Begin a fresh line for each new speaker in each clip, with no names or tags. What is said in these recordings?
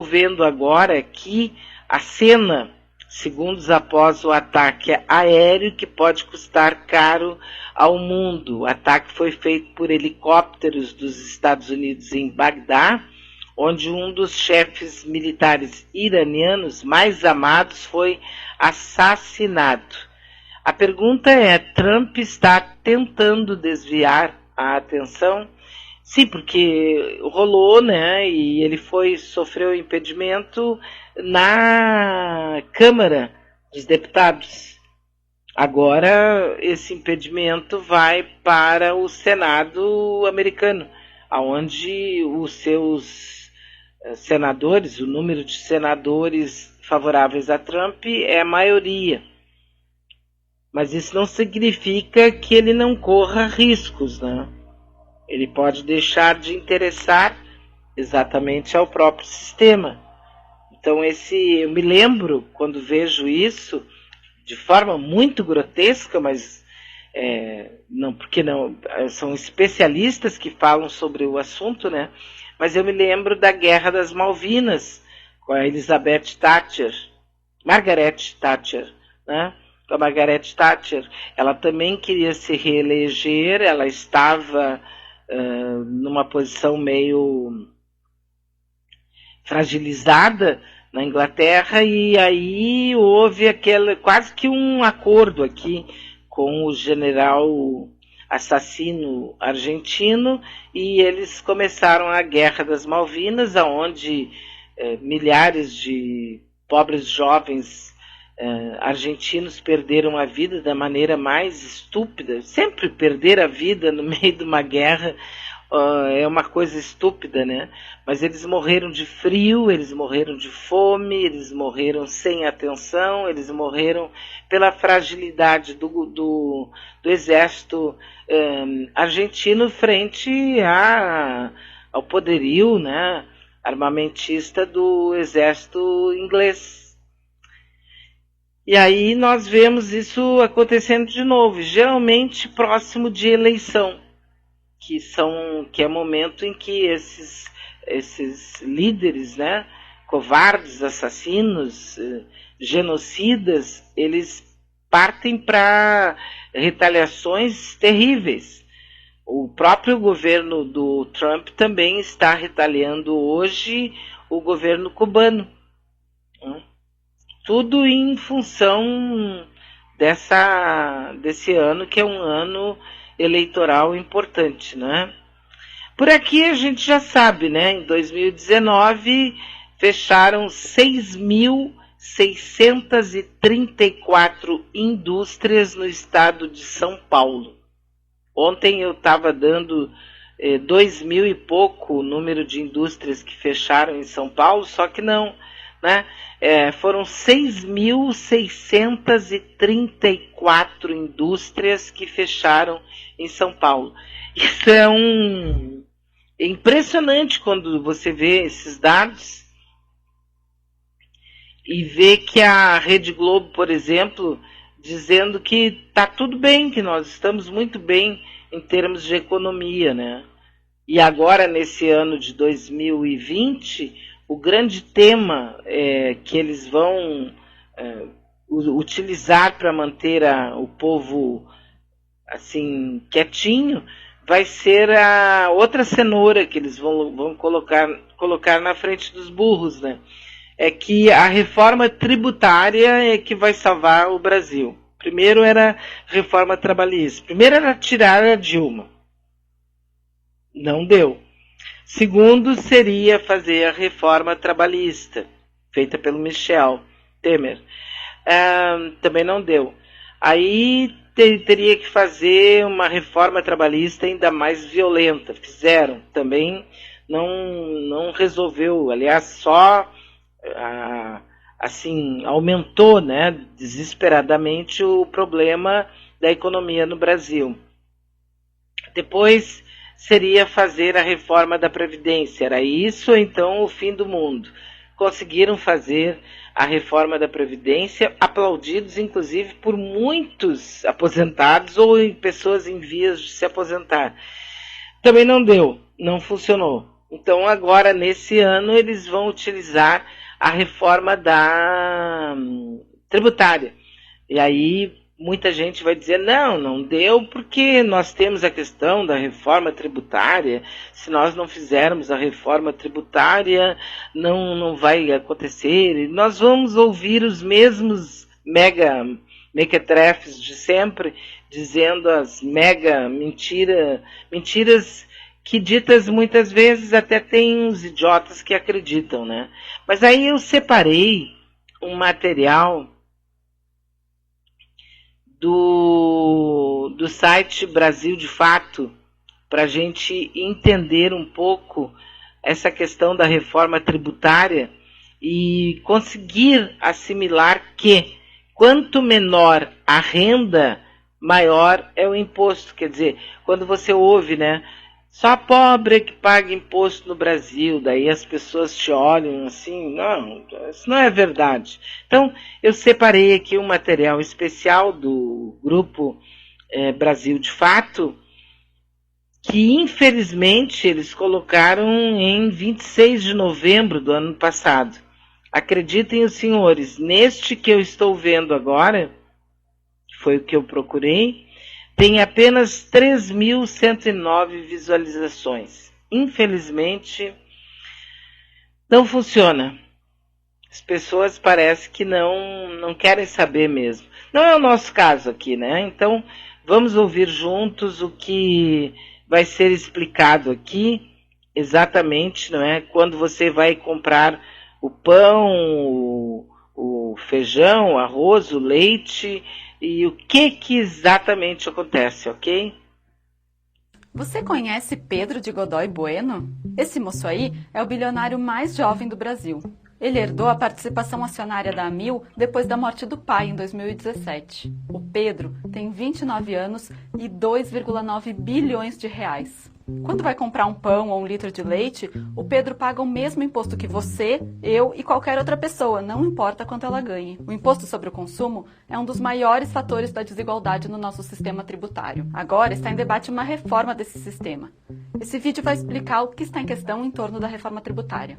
vendo agora que a cena, segundos após o ataque aéreo, que pode custar caro ao mundo. O ataque foi feito por helicópteros dos Estados Unidos em Bagdá, onde um dos chefes militares iranianos mais amados foi assassinado. A pergunta é: Trump está tentando desviar a atenção? Sim, porque rolou, né? E ele sofreu impedimento na Câmara dos Deputados. Agora esse impedimento vai para o Senado americano, onde os seus senadores, o número de senadores favoráveis a Trump é a maioria. Mas isso não significa que ele não corra riscos, né? Ele pode deixar de interessar exatamente ao próprio sistema. Então eu me lembro, quando vejo isso, de forma muito grotesca, mas não, porque não, são especialistas que falam sobre o assunto, né? Mas eu me lembro da Guerra das Malvinas, com a Margaret Thatcher, né? Com a Margaret Thatcher, ela também queria se reeleger, ela estava numa posição meio fragilizada na Inglaterra, e aí houve quase que um acordo aqui com o general assassino argentino, e eles começaram a Guerra das Malvinas, onde milhares de pobres jovens argentinos perderam a vida da maneira mais estúpida. Sempre perder a vida no meio de uma guerra é uma coisa estúpida, né? Mas eles morreram de frio, eles morreram de fome, eles morreram sem atenção, eles morreram pela fragilidade do exército argentino frente ao poderio, né, armamentista do exército inglês. E aí nós vemos isso acontecendo de novo, geralmente próximo de eleição, que é o momento em que esses líderes, né, covardes, assassinos, genocidas, eles partem para retaliações terríveis. O próprio governo do Trump também está retaliando hoje o governo cubano. Tudo em função desse ano, que é um ano eleitoral importante, né? Por aqui a gente já sabe, né? Em 2019 fecharam 6.634 indústrias no estado de São Paulo. Ontem eu estava dando 2.000 e pouco o número de indústrias que fecharam em São Paulo, só que não, né? Foram 6.634 indústrias que fecharam em São Paulo. Isso é impressionante quando você vê esses dados e vê que a Rede Globo, por exemplo, dizendo que está tudo bem, que nós estamos muito bem em termos de economia, né? E agora, nesse ano de 2020, o grande tema que eles vão utilizar para manter o povo assim quietinho vai ser a outra cenoura que eles vão colocar na frente dos burros, né? É que a reforma tributária é que vai salvar o Brasil. Primeiro era a reforma trabalhista. Primeiro era tirar a Dilma. Não deu. Segundo seria fazer a reforma trabalhista, feita pelo Michel Temer. Também não deu. Aí teria que fazer uma reforma trabalhista ainda mais violenta. Fizeram. Também não resolveu. Aliás, só assim aumentou, né, desesperadamente o problema da economia no Brasil. Depois seria fazer a reforma da Previdência. Era isso, então, o fim do mundo. Conseguiram fazer a reforma da Previdência, aplaudidos, inclusive, por muitos aposentados ou pessoas em vias de se aposentar. Também não deu, não funcionou. Então, agora, nesse ano, eles vão utilizar a reforma da tributária. E aí, muita gente vai dizer, não deu porque nós temos a questão da reforma tributária. Se nós não fizermos a reforma tributária, não vai acontecer. E nós vamos ouvir os mesmos mequetrefes de sempre, dizendo as mega mentiras que ditas muitas vezes até tem uns idiotas que acreditam, né? Mas aí eu separei um material do site Brasil de Fato para a gente entender um pouco essa questão da reforma tributária e conseguir assimilar que quanto menor a renda, maior é o imposto. Quer dizer, quando você ouve, né? Só pobre é que paga imposto no Brasil, daí as pessoas te olham assim, não, isso não é verdade. Então, eu separei aqui um material especial do grupo Brasil de Fato, que infelizmente eles colocaram em 26 de novembro do ano passado. Acreditem os senhores, neste que eu estou vendo agora, que foi o que eu procurei, tem apenas 3.109 visualizações. Infelizmente, não funciona. As pessoas parecem que não querem saber mesmo. Não é o nosso caso aqui, né? Então, vamos ouvir juntos o que vai ser explicado aqui, exatamente, não é? Quando você vai comprar o pão, o feijão, o arroz, o leite e o que exatamente acontece, ok?
Você conhece Pedro de Godoy Bueno? Esse moço aí é o bilionário mais jovem do Brasil. Ele herdou a participação acionária da Amil depois da morte do pai em 2017. O Pedro tem 29 anos e 2,9 bilhões de reais. Quando vai comprar um pão ou um litro de leite, o Pedro paga o mesmo imposto que você, eu e qualquer outra pessoa, não importa quanto ela ganhe. O imposto sobre o consumo é um dos maiores fatores da desigualdade no nosso sistema tributário. Agora está em debate uma reforma desse sistema. Esse vídeo vai explicar o que está em questão em torno da reforma tributária.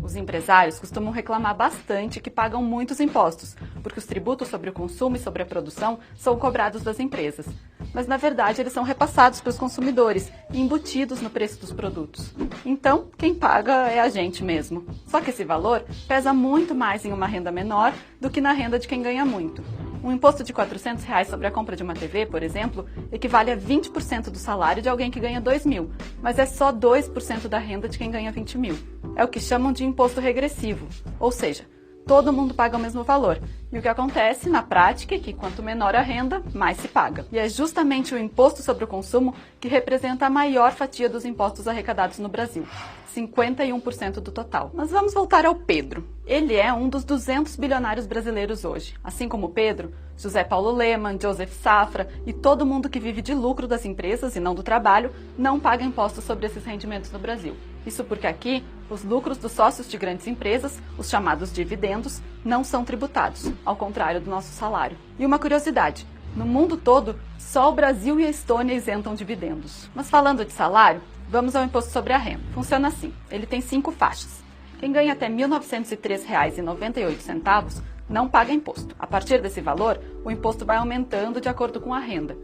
Os empresários costumam reclamar bastante que pagam muitos impostos, porque os tributos sobre o consumo e sobre a produção são cobrados das empresas. Mas, na verdade, eles são repassados para os consumidores e embutidos no preço dos produtos. Então, quem paga é a gente mesmo. Só que esse valor pesa muito mais em uma renda menor do que na renda de quem ganha muito. Um imposto de R$400 sobre a compra de uma TV, por exemplo, equivale a 20% do salário de alguém que ganha 2 mil, mas é só 2% da renda de quem ganha 20 mil. É o que chamam de imposto regressivo, ou seja, todo mundo paga o mesmo valor. E o que acontece na prática é que quanto menor a renda, mais se paga. E é justamente o imposto sobre o consumo que representa a maior fatia dos impostos arrecadados no Brasil, 51% do total. Mas vamos voltar ao Pedro. Ele é um dos 200 bilionários brasileiros hoje. Assim como Pedro, José Paulo Lemann, Joseph Safra e todo mundo que vive de lucro das empresas e não do trabalho não paga impostos sobre esses rendimentos no Brasil. Isso porque aqui, os lucros dos sócios de grandes empresas, os chamados dividendos, não são tributados, ao contrário do nosso salário. E uma curiosidade, no mundo todo, só o Brasil e a Estônia isentam dividendos. Mas falando de salário, vamos ao imposto sobre a renda. Funciona assim, ele tem 5 faixas. Quem ganha até R$ 1.903,98 não paga imposto. A partir desse valor, o imposto vai aumentando de acordo com a renda.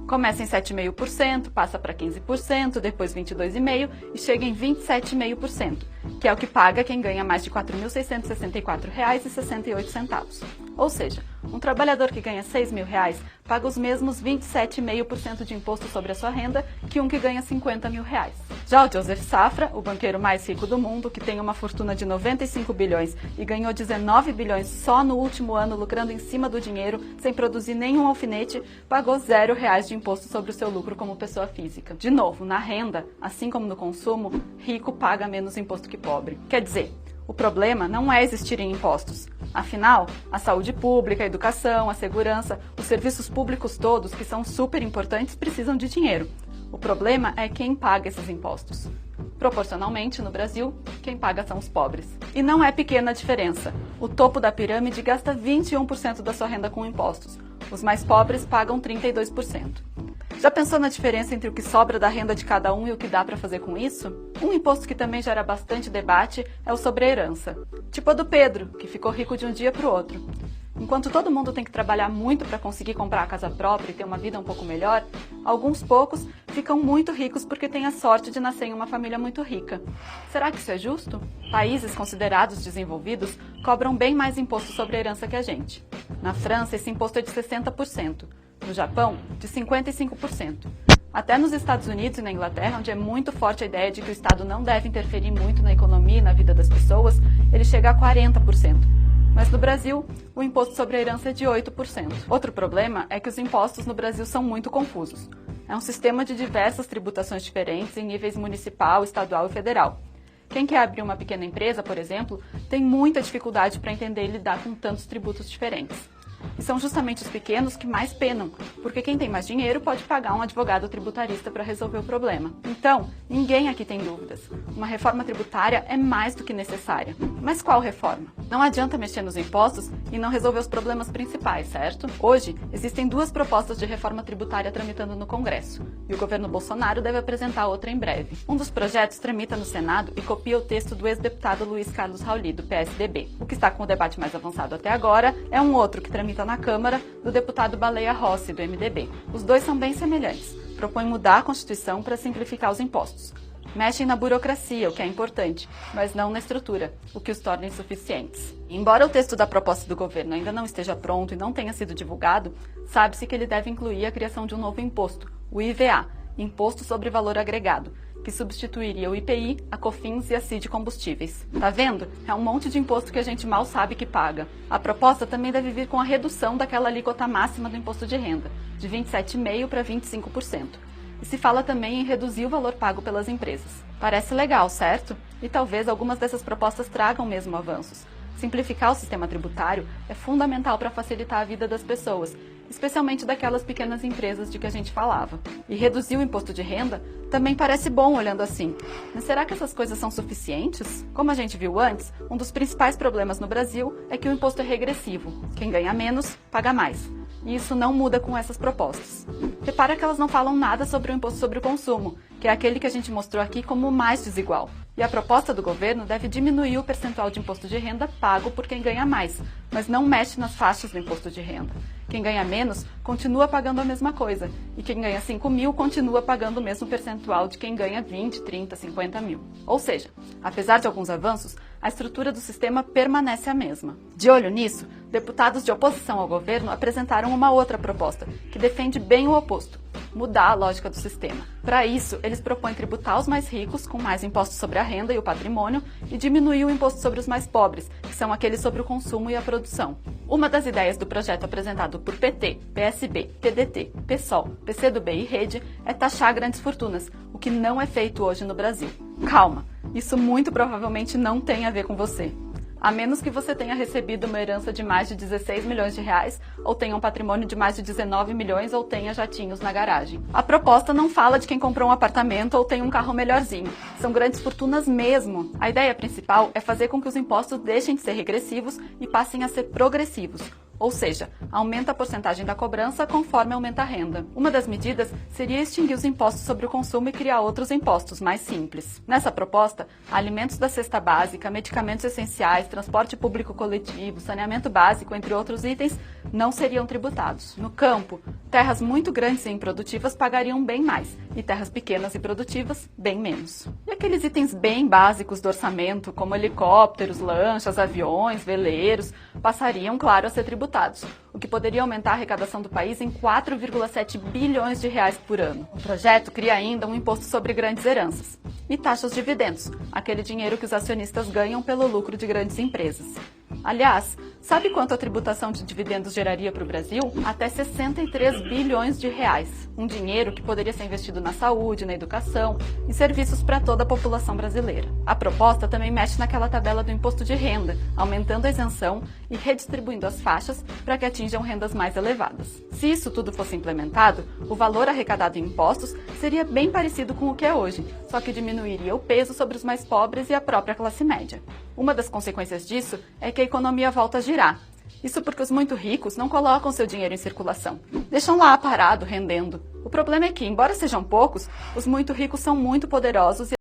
Começa em 7,5%, passa para 15%, depois 22,5% e chega em 27,5%, que é o que paga quem ganha mais de R$ 4.664,68. Ou seja, um trabalhador que ganha R$ 6.000 paga os mesmos 27,5% de imposto sobre a sua renda que um que ganha R$ 50 mil. Já o Joseph Safra, o banqueiro mais rico do mundo, que tem uma fortuna de 95 bilhões e ganhou 19 bilhões só no último ano lucrando em cima do dinheiro, sem produzir nenhum alfinete, pagou R$0 de imposto sobre o seu lucro como pessoa física. De novo, na renda, assim como no consumo, rico paga menos imposto que pobre. Quer dizer, o problema não é existirem impostos. Afinal, a saúde pública, a educação, a segurança, os serviços públicos todos, que são super importantes, precisam de dinheiro. O problema é quem paga esses impostos. Proporcionalmente, no Brasil, quem paga são os pobres. E não é pequena a diferença. O topo da pirâmide gasta 21% da sua renda com impostos. Os mais pobres pagam 32%. Já pensou na diferença entre o que sobra da renda de cada um e o que dá para fazer com isso? Um imposto que também gera bastante debate é o sobre a herança. Tipo a do Pedro, que ficou rico de um dia para o outro. Enquanto todo mundo tem que trabalhar muito para conseguir comprar a casa própria e ter uma vida um pouco melhor, alguns poucos ficam muito ricos porque têm a sorte de nascer em uma família muito rica. Será que isso é justo? Países considerados desenvolvidos cobram bem mais imposto sobre a herança que a gente. Na França, esse imposto é de 60%. No Japão, de 55%. Até nos Estados Unidos e na Inglaterra, onde é muito forte a ideia de que o Estado não deve interferir muito na economia e na vida das pessoas, ele chega a 40%. Mas no Brasil, o imposto sobre a herança é de 8%. Outro problema é que os impostos no Brasil são muito confusos. É um sistema de diversas tributações diferentes em níveis municipal, estadual e federal. Quem quer abrir uma pequena empresa, por exemplo, tem muita dificuldade para entender e lidar com tantos tributos diferentes. E são justamente os pequenos que mais penam, porque quem tem mais dinheiro pode pagar um advogado tributarista para resolver o problema. Então, ninguém aqui tem dúvidas. Uma reforma tributária é mais do que necessária. Mas qual reforma? Não adianta mexer nos impostos e não resolver os problemas principais, certo? Hoje, existem 2 propostas de reforma tributária tramitando no Congresso, e o governo Bolsonaro deve apresentar outra em breve. Um dos projetos tramita no Senado e copia o texto do ex-deputado Luiz Carlos Rauli, do PSDB. O que está com o debate mais avançado até agora é um outro que tramita na Câmara, do deputado Baleia Rossi, do MDB. Os dois são bem semelhantes. Propõem mudar a Constituição para simplificar os impostos. Mexem na burocracia, o que é importante, mas não na estrutura, o que os torna insuficientes. Embora o texto da proposta do governo ainda não esteja pronto e não tenha sido divulgado, sabe-se que ele deve incluir a criação de um novo imposto, o IVA, Imposto sobre Valor Agregado, que substituiria o IPI, a COFINS e a CID Combustíveis. Tá vendo? É um monte de imposto que a gente mal sabe que paga. A proposta também deve vir com a redução daquela alíquota máxima do imposto de renda, de 27,5% para 25%. E se fala também em reduzir o valor pago pelas empresas. Parece legal, certo? E talvez algumas dessas propostas tragam mesmo avanços. Simplificar o sistema tributário é fundamental para facilitar a vida das pessoas, especialmente daquelas pequenas empresas de que a gente falava. E reduzir o imposto de renda também parece bom olhando assim. Mas será que essas coisas são suficientes? Como a gente viu antes, um dos principais problemas no Brasil é que o imposto é regressivo. Quem ganha menos, paga mais. E isso não muda com essas propostas. Repara que elas não falam nada sobre o imposto sobre o consumo, que é aquele que a gente mostrou aqui como o mais desigual. E a proposta do governo deve diminuir o percentual de imposto de renda pago por quem ganha mais, mas não mexe nas faixas do imposto de renda. Quem ganha menos continua pagando a mesma coisa, e quem ganha 5 mil continua pagando o mesmo percentual de quem ganha 20, 30, 50 mil. Ou seja, apesar de alguns avanços, a estrutura do sistema permanece a mesma. De olho nisso, deputados de oposição ao governo apresentaram uma outra proposta, que defende bem o oposto: mudar a lógica do sistema. Para isso, eles propõem tributar os mais ricos, com mais impostos sobre a renda e o patrimônio, e diminuir o imposto sobre os mais pobres, que são aqueles sobre o consumo e a produção. Uma das ideias do projeto apresentado por PT, PSB, PDT, PSOL, PCdoB e Rede é taxar grandes fortunas, o que não é feito hoje no Brasil. Calma, isso muito provavelmente não tem a ver com você. A menos que você tenha recebido uma herança de mais de 16 milhões de reais, ou tenha um patrimônio de mais de 19 milhões, ou tenha jatinhos na garagem. A proposta não fala de quem comprou um apartamento ou tem um carro melhorzinho. São grandes fortunas mesmo. A ideia principal é fazer com que os impostos deixem de ser regressivos e passem a ser progressivos. Ou seja, aumenta a porcentagem da cobrança conforme aumenta a renda. Uma das medidas seria extinguir os impostos sobre o consumo e criar outros impostos mais simples. Nessa proposta, alimentos da cesta básica, medicamentos essenciais, transporte público coletivo, saneamento básico, entre outros itens, não seriam tributados. No campo, terras muito grandes e improdutivas pagariam bem mais, e terras pequenas e produtivas, bem menos. E aqueles itens bem básicos do orçamento, como helicópteros, lanchas, aviões, veleiros, passariam, claro, a ser tributados, o que poderia aumentar a arrecadação do país em 4,7 bilhões de reais por ano. O projeto cria ainda um imposto sobre grandes heranças e taxa aos dividendos, aquele dinheiro que os acionistas ganham pelo lucro de grandes empresas. Aliás, sabe quanto a tributação de dividendos geraria para o Brasil? Até 63 bilhões de reais. Um dinheiro que poderia ser investido na saúde, na educação e serviços para toda a população brasileira. A proposta também mexe naquela tabela do imposto de renda, aumentando a isenção e redistribuindo as faixas para que atinjam rendas mais elevadas. Se isso tudo fosse implementado, o valor arrecadado em impostos seria bem parecido com o que é hoje, só que diminuiria o peso sobre os mais pobres e a própria classe média. Uma das consequências disso é que a economia volta a girar. Isso porque os muito ricos não colocam seu dinheiro em circulação. Deixam lá parado, rendendo. O problema é que, embora sejam poucos, os muito ricos são muito poderosos